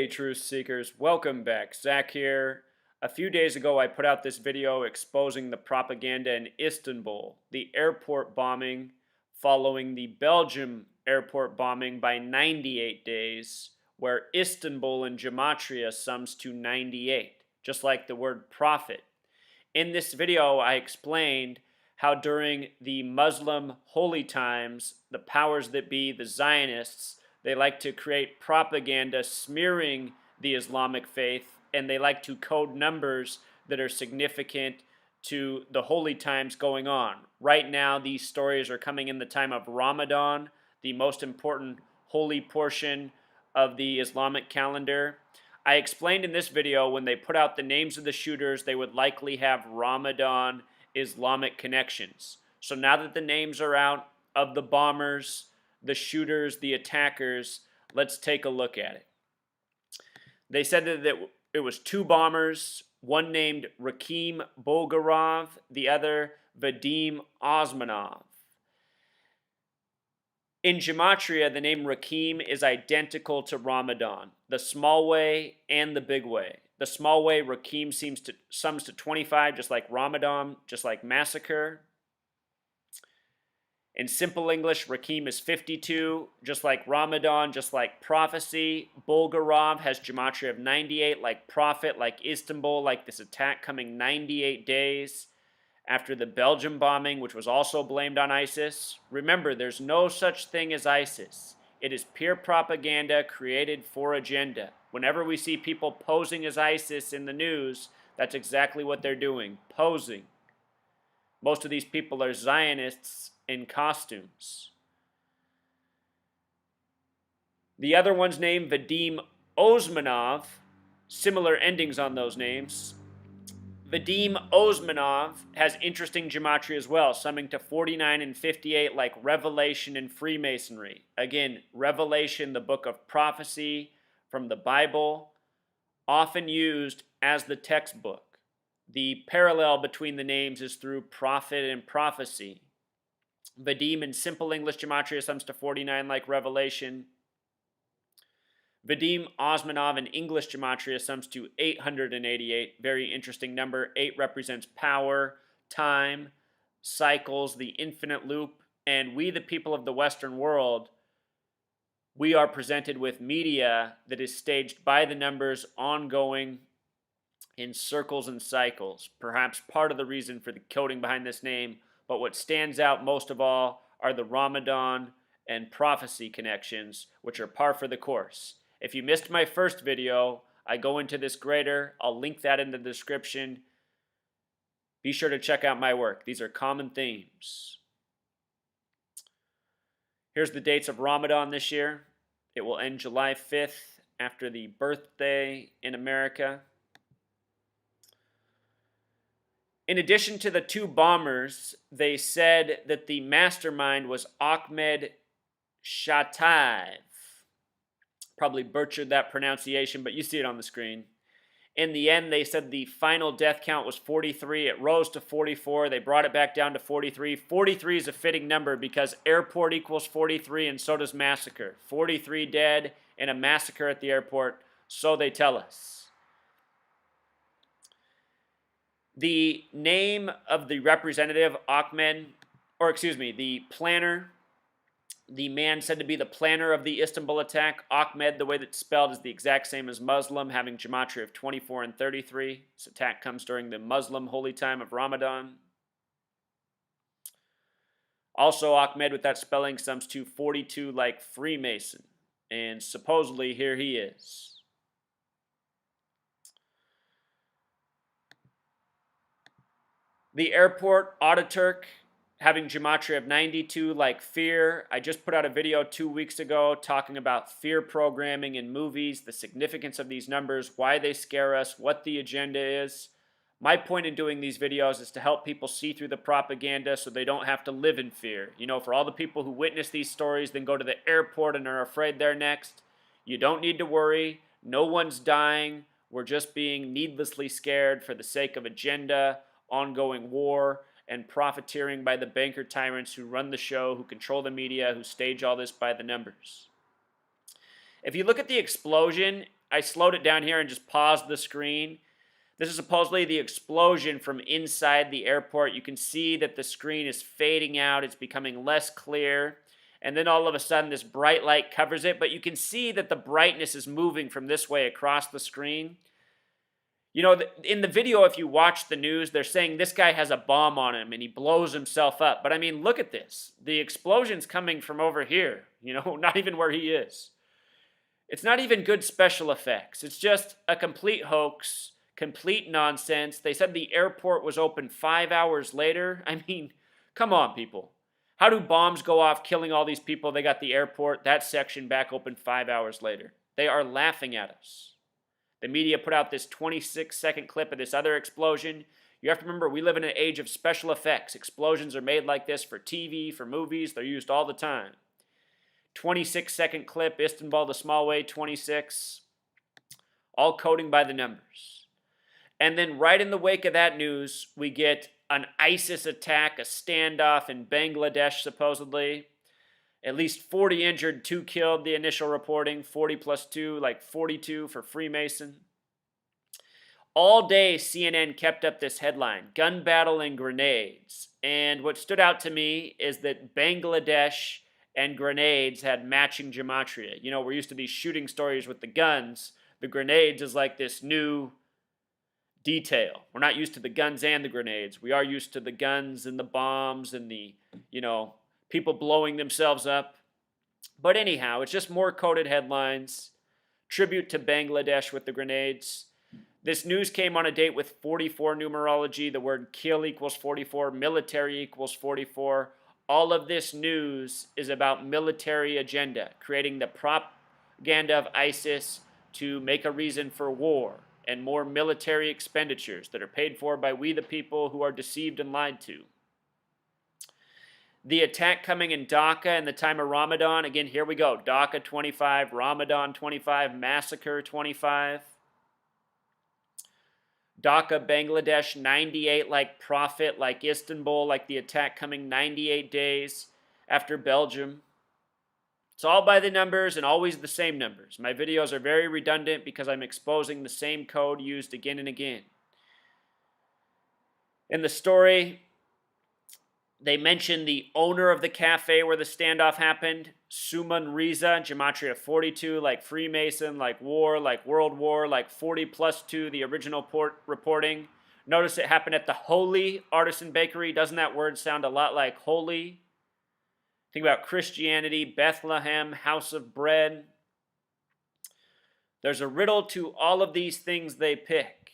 Hey truth seekers, welcome back. Zach here. A few days ago I put out this video exposing the propaganda in Istanbul, the airport bombing following the Belgium airport bombing by 98 days, where Istanbul in gematria sums to 98, just like the word prophet. In this video I explained how during the Muslim holy times, the powers that be, the Zionists, they like to create propaganda smearing the Islamic faith, and they like to code numbers that are significant to the holy times going on. Right now, these stories are coming in the time of Ramadan, the most important holy portion of the Islamic calendar. I explained in this video when they put out the names of the shooters, they would likely have Ramadan Islamic connections. So now that the names are out of the bombers, the shooters, the attackers, let's take a look at it. They said that it was two bombers, one named Rakim Bogarov, the other Vadim Osmanov. In gematria, the name Rakim is identical to Ramadan, the small way and the big way. The small way, Rakim sums to 25, just like Ramadan, just like massacre. In simple English, Rakim is 52, just like Ramadan, just like prophecy. Bulgarov has gematria of 98, like prophet, like Istanbul, like this attack coming 98 days after the Belgium bombing, which was also blamed on ISIS. Remember, there's no such thing as ISIS. It is pure propaganda created for agenda. Whenever we see people posing as ISIS in the news, that's exactly what they're doing, posing. Most of these people are Zionists in costumes. The other one's named Vadim Osmanov, similar endings on those names. Vadim Osmanov has interesting gematria as well, summing to 49 and 58 like Revelation and Freemasonry. Again, Revelation, the book of prophecy from the Bible, often used as the textbook. The parallel between the names is through prophet and prophecy. Vadim in simple English gematria sums to 49 like Revelation. Vadim Osmanov in English gematria sums to 888. Very interesting number. 8 represents power, time, cycles, the infinite loop. And we, the people of the Western world, we are presented with media that is staged by the numbers, ongoing in circles and cycles. Perhaps part of the reason for the coding behind this name, but what stands out most of all are the Ramadan and prophecy connections, which are par for the course. If you missed my first video, I go into this greater. I'll link that in the description. Be sure to check out my work. These are common themes. Here's the dates of Ramadan this year. It will end July 5th after the birthday in America. In addition to the two bombers, they said that the mastermind was Ahmed Shataev. Probably butchered that pronunciation, but you see it on the screen. In the end, they said the final death count was 43. It rose to 44. They brought it back down to 43. 43 is a fitting number because airport equals 43 and so does massacre. 43 dead in a massacre at the airport, so they tell us. The name of the representative, the planner, the man said to be the planner of the Istanbul attack, Ahmed, the way that's spelled is the exact same as Muslim, having gematria of 24 and 33. This attack comes during the Muslim holy time of Ramadan. Also, Ahmed with that spelling sums to 42 like Freemason. And supposedly, here he is. The airport, Ataturk, having gematria of 92 like fear. I just put out a video 2 weeks ago talking about fear programming in movies, the significance of these numbers, why they scare us, what the agenda is. My point in doing these videos is to help people see through the propaganda so they don't have to live in fear. You know, for all the people who witness these stories, then go to the airport and are afraid they're next, you don't need to worry. No one's dying. We're just being needlessly scared for the sake of agenda, ongoing war, and profiteering by the banker tyrants who run the show, who control the media, who stage all this by the numbers. If you look at the explosion I slowed it down here and just paused the screen. This is supposedly the explosion from inside the airport. You can see that the screen is fading out. It's becoming less clear. And then all of a sudden, this bright light covers it. But you can see that the brightness is moving from this way across the screen. You know, in the video, if you watch the news, they're saying this guy has a bomb on him and he blows himself up. But I mean, look at this. The explosion's coming from over here, you know, not even where he is. It's not even good special effects. It's just a complete hoax, complete nonsense. They said the airport was open 5 hours later. I mean, come on, people. How do bombs go off killing all these people? They got the airport, that section back open 5 hours later. They are laughing at us. The media put out this 26-second clip of this other explosion. You have to remember, we live in an age of special effects. Explosions are made like this for TV, for movies. They're used all the time. 26-second clip, Istanbul to Smallway, 26. All coding by the numbers. And then right in the wake of that news, we get an ISIS attack, a standoff in Bangladesh, supposedly. At least 40 injured, 2 killed, the initial reporting. 40 plus 2, like 42 for Freemason. All day, CNN kept up this headline, gun battle and grenades. And what stood out to me is that Bangladesh and grenades had matching gematria. You know, we're used to these shooting stories with the guns. The grenades is like this new detail. We're not used to the guns and the grenades. We are used to the guns and the bombs and the, you know, people blowing themselves up. But anyhow, it's just more coded headlines. Tribute to Bangladesh with the grenades. This news came on a date with 44 numerology. The word kill equals 44. Military equals 44. All of this news is about military agenda, creating the propaganda of ISIS to make a reason for war and more military expenditures that are paid for by we the people who are deceived and lied to. The attack coming in Dhaka in the time of Ramadan. Again, here we go. Dhaka 25, Ramadan 25, Massacre 25. Dhaka, Bangladesh 98 like Prophet, like Istanbul, like the attack coming 98 days after Belgium. It's all by the numbers and always the same numbers. My videos are very redundant because I'm exposing the same code used again and again. In the story, they mention the owner of the cafe where the standoff happened, Suman Riza, gematria 42, like Freemason, like war, like World War, like 40 plus 2, the original reporting. Notice it happened at the Holy Artisan Bakery. Doesn't that word sound a lot like holy? Think about Christianity, Bethlehem, House of Bread. There's a riddle to all of these things they pick.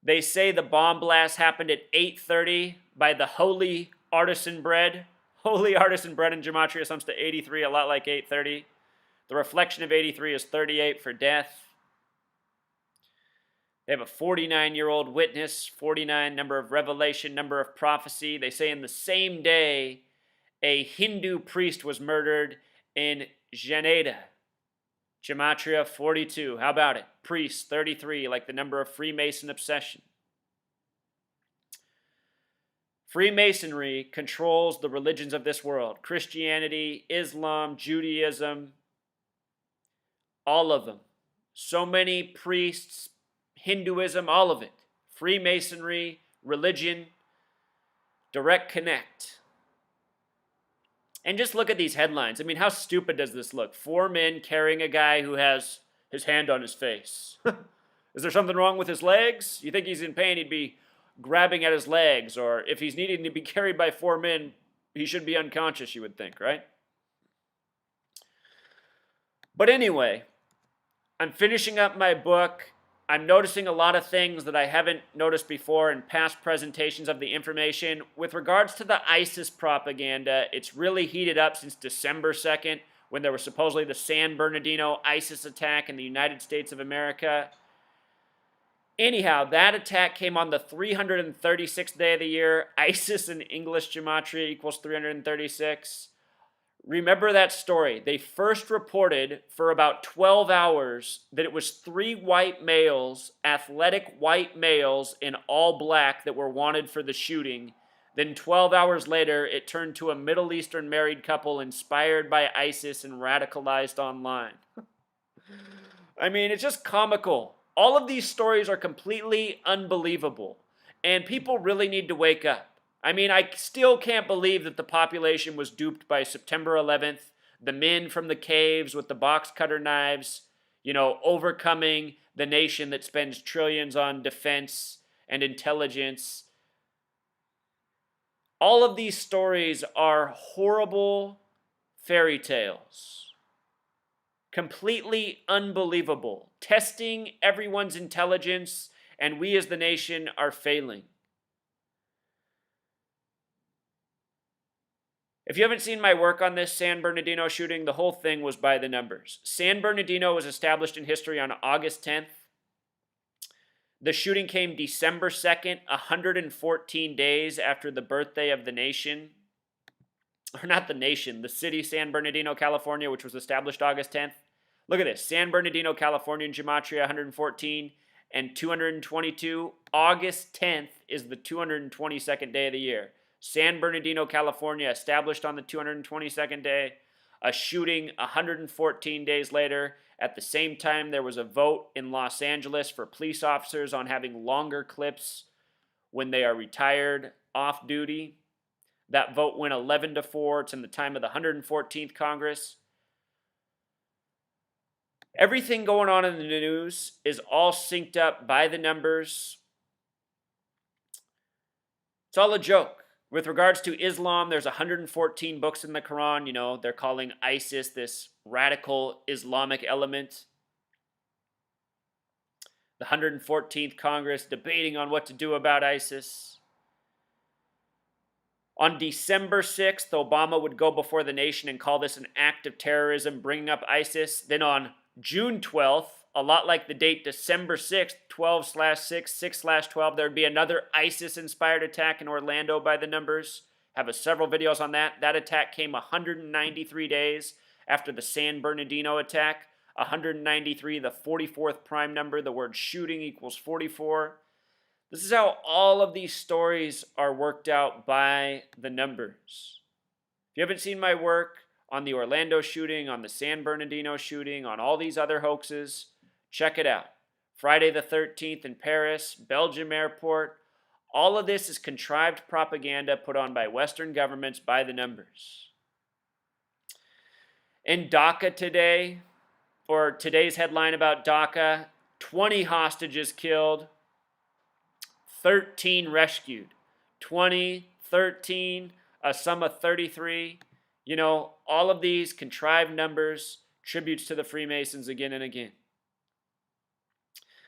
They say the bomb blast happened at 8:30 by the Holy Artisan Bread. Holy Artisan Bread in gematria sums to 83, a lot like 8:30. The reflection of 83 is 38 for death. They have a 49-year-old witness, 49 number of revelation, number of prophecy. They say in the same day, a Hindu priest was murdered in Janeda. Gematria 42. How about it? Priest 33, like the number of Freemason obsession. Freemasonry controls the religions of this world. Christianity, Islam, Judaism, all of them. So many priests, Hinduism, all of it. Freemasonry, religion, direct connect. And just look at these headlines. I mean, how stupid does this look? 4 men carrying a guy who has his hand on his face. Is there something wrong with his legs? You think he's in pain, he'd be grabbing at his legs. Or if he's needing to be carried by 4 men, he should be unconscious, you would think, right? But anyway, I'm finishing up my book. I'm noticing a lot of things that I haven't noticed before in past presentations of the information. With regards to the ISIS propaganda, it's really heated up since December 2nd, when there was supposedly the San Bernardino ISIS attack in the United States of America. Anyhow, that attack came on the 336th day of the year. ISIS in English gematria equals 336. Remember that story. They first reported for about 12 hours that it was 3 white males, athletic white males in all black that were wanted for the shooting. Then 12 hours later, it turned to a Middle Eastern married couple inspired by ISIS and radicalized online. I mean, it's just comical. All of these stories are completely unbelievable, and people really need to wake up. I mean, I still can't believe that the population was duped by September 11th, the men from the caves with the box cutter knives, overcoming the nation that spends trillions on defense and intelligence. All of these stories are horrible fairy tales. Completely unbelievable. Testing everyone's intelligence, and we as the nation are failing. If you haven't seen my work on this San Bernardino shooting, the whole thing was by the numbers. San Bernardino was established in history on August 10th. The shooting came December 2nd, 114 days after the birthday of the nation. Or not the nation, the city San Bernardino, California, which was established August 10th. Look at this. San Bernardino, California in Gematria, 114 and 222. August 10th is the 222nd day of the year. San Bernardino, California, established on the 222nd day. A shooting 114 days later. At the same time, there was a vote in Los Angeles for police officers on having longer clips when they are retired off duty. That vote went 11-4. It's in the time of the 114th Congress. Everything going on in the news is all synced up by the numbers. It's all a joke. With regards to Islam, there's 114 books in the Quran. They're calling ISIS this radical Islamic element. The 114th Congress debating on what to do about ISIS. On December 6th, Obama would go before the nation and call this an act of terrorism, bringing up ISIS. Then on June 12th, a lot like the date December 6th, 12/6, 6/12, there would be another ISIS-inspired attack in Orlando by the numbers. Have several videos on that. That attack came 193 days after the San Bernardino attack. 193, the 44th prime number. The word shooting equals 44. This is how all of these stories are worked out by the numbers. If you haven't seen my work on the Orlando shooting, on the San Bernardino shooting, on all these other hoaxes, check it out. Friday the 13th in Paris, Belgium airport. All of this is contrived propaganda put on by Western governments by the numbers. In Dhaka today, or today's headline about Dhaka, 20 hostages killed, 13 rescued. 20, 13, a sum of 33. All of these contrived numbers, tributes to the Freemasons again and again.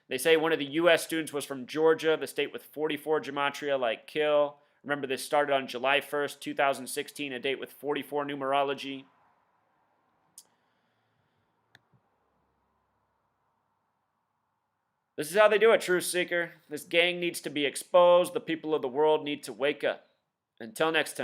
They say one of the U.S. students was from Georgia, the state with 44 gematria like kill. Remember, this started on July 1st, 2016, a date with 44 numerology. This is how they do it, Truth Seeker. This gang needs to be exposed. The people of the world need to wake up. Until next time.